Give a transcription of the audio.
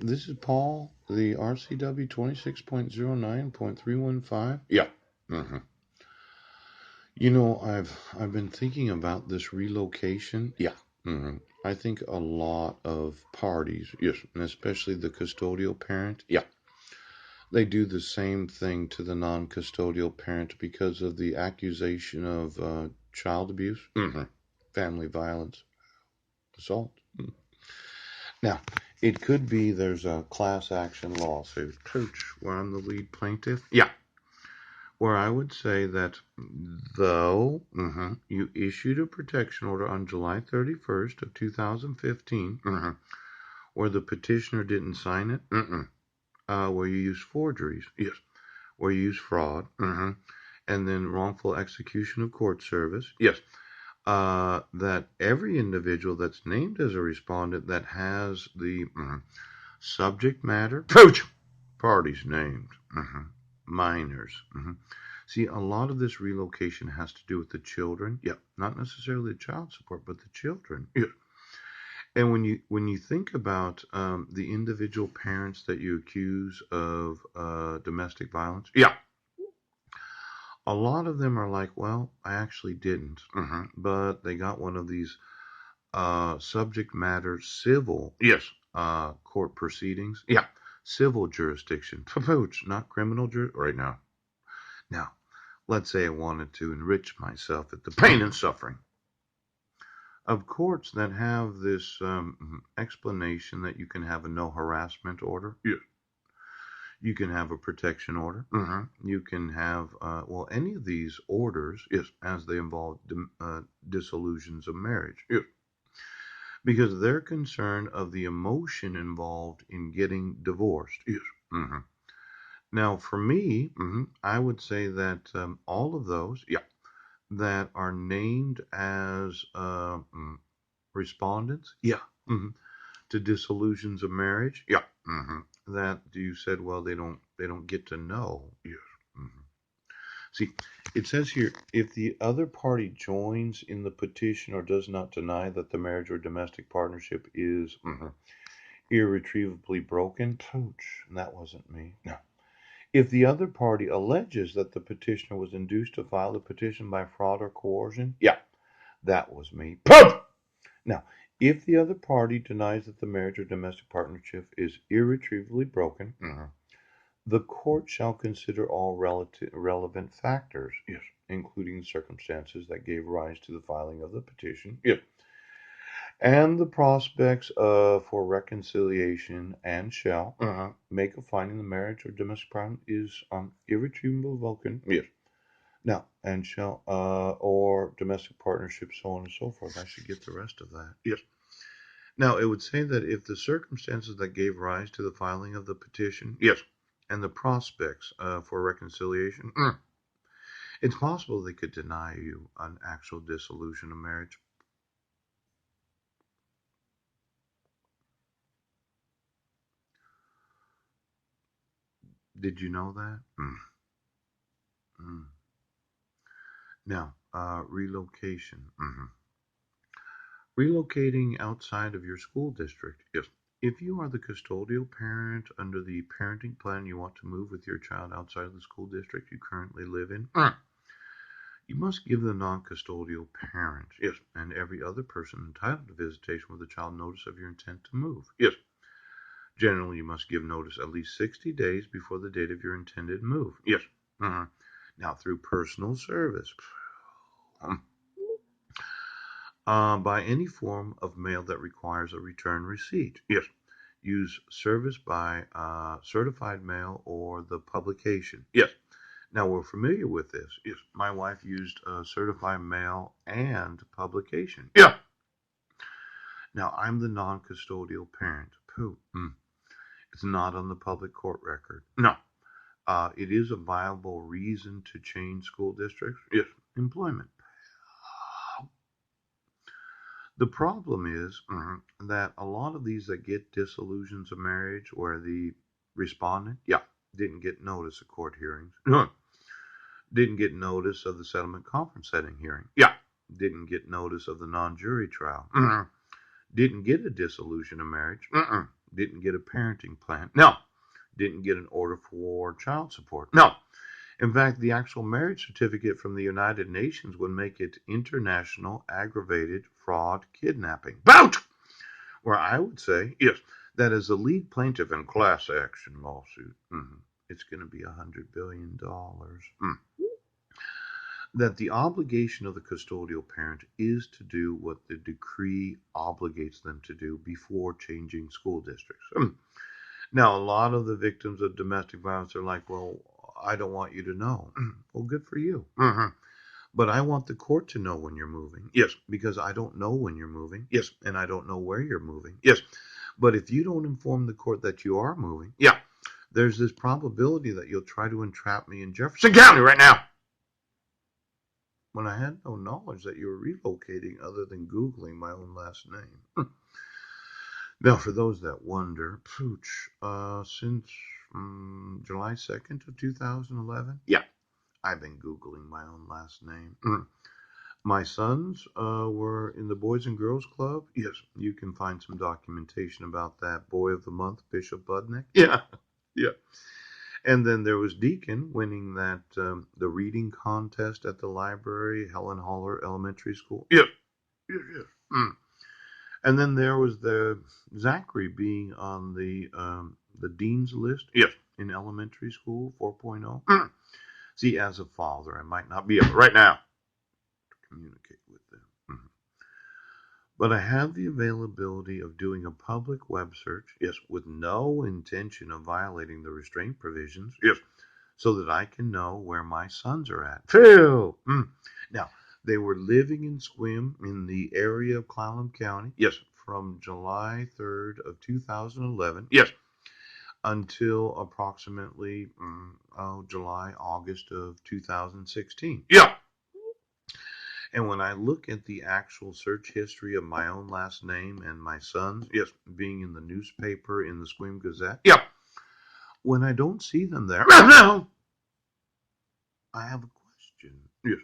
This is Paul, the RCW 26.09.315. Yeah. hmm I've been thinking about this relocation. Yeah. I think a lot of parties, yes, and especially the custodial parent, yeah, they do the same thing to the non-custodial parent because of the accusation of child abuse, family violence, assault. Now, it could be there's a class action lawsuit, where I'm the lead plaintiff. Yeah. Where I would say that though you issued a protection order on July 31st of 2015, where the petitioner didn't sign it, where you used forgeries, yes, where you used fraud, and then wrongful execution of court service, yes, that every individual that's named as a respondent that has the subject matter, parties named, minors. See, a lot of this relocation has to do with the children. Yeah, not necessarily the child support, but the children. Yeah. And when you think about the individual parents that you accuse of domestic violence, yeah, a lot of them are like, well, I actually didn't, but they got one of these subject matter civil, yes, court proceedings. Yeah, civil jurisdiction, not criminal right now. Now, let's say I wanted to enrich myself at the pain and suffering of courts that have this explanation that you can have a no harassment order. Yeah. You can have a protection order. You can have, well, any of these orders, yes, as they involve dissolutions of marriage. Yeah. Because they're concerned of the emotion involved in getting divorced. Yes. Now, for me, I would say that all of those, yeah, that are named as respondents, yeah, to dissolutions of marriage, yeah, that you said, well, they don't get to know. Yes. See, it says here, if the other party joins in the petition or does not deny that the marriage or domestic partnership is irretrievably broken, that wasn't me. No. If the other party alleges that the petitioner was induced to file the petition by fraud or coercion, yeah, that was me. Now, if the other party denies that the marriage or domestic partnership is irretrievably broken, the court shall consider all relevant factors, yes, including circumstances that gave rise to the filing of the petition, yes, and the prospects for reconciliation, and shall make a finding the marriage or domestic partnership is irretrievably broken, yes. Now, and shall or domestic partnership, so on and so forth. I should get the rest of that. Yes. Now, it would say that if the circumstances that gave rise to the filing of the petition, yes, and the prospects for reconciliation, it's possible they could deny you an actual dissolution of marriage. Did you know that? Mm. Now, relocation. Relocating outside of your school district. Yes. If you are the custodial parent under the parenting plan, you want to move with your child outside of the school district you currently live in, you must give the non-custodial parent, yes, and every other person entitled to visitation with the child notice of your intent to move. Yes. Generally, you must give notice at least 60 days before the date of your intended move. Yes. Now, through personal service, by any form of mail that requires a return receipt. Yes. Use service by certified mail or the publication. Yes. Now we're familiar with this. Yes. My wife used certified mail and publication. Yeah. Now I'm the non-custodial parent. It's not on the public court record. No. It is a viable reason to change school districts. Yes. Employment. The problem is that a lot of these that get dissolutions of marriage where the respondent, yeah, didn't get notice of court hearings, didn't get notice of the settlement conference setting hearing, yeah, didn't get notice of the non-jury trial, didn't get a dissolution of marriage, Didn't get a parenting plan. No. Didn't get an order for child support. No. In fact, the actual marriage certificate from the United Nations would make it international aggravated fraud kidnapping. Bout! Where I would say, yes, that is a lead plaintiff in class action lawsuit. It's going to be $100 billion. That the obligation of the custodial parent is to do what the decree obligates them to do before changing school districts. Now, a lot of the victims of domestic violence are like, well, I don't want you to know. Well, good for you. But I want the court to know when you're moving. Yes, because I don't know when you're moving. Yes, and I don't know where you're moving. Yes, but if you don't inform the court that you are moving, yeah, there's this probability that you'll try to entrap me in Jefferson County right now. When I had no knowledge that you were relocating other than Googling my own last name. Now, for those that wonder, Pooch, since July 2nd of 2011, yeah, I've been Googling my own last name. My sons were in the Boys and Girls Club. Yes, you can find some documentation about that. Boy of the Month, Bishop Budnick. Yeah, yeah. And then there was Deacon winning that the reading contest at the library, Helen Holler Elementary School. Yes, yes, yes. And then there was the Zachary being on the dean's list. Yes, in elementary school, 4.0. See, as a father, I might not be able right now to communicate with them. But I have the availability of doing a public web search, yes, with no intention of violating the restraint provisions, yes, so that I can know where my sons are at. Phil! Now, they were living in Sequim in the area of Clallam County, yes, from July 3rd of 2011, yes, until approximately July, August of 2016. Yeah. And when I look at the actual search history of my own last name and my son's, yes, being in the newspaper, in the Sequim Gazette, yeah, when I don't see them there, I have a question. Yes.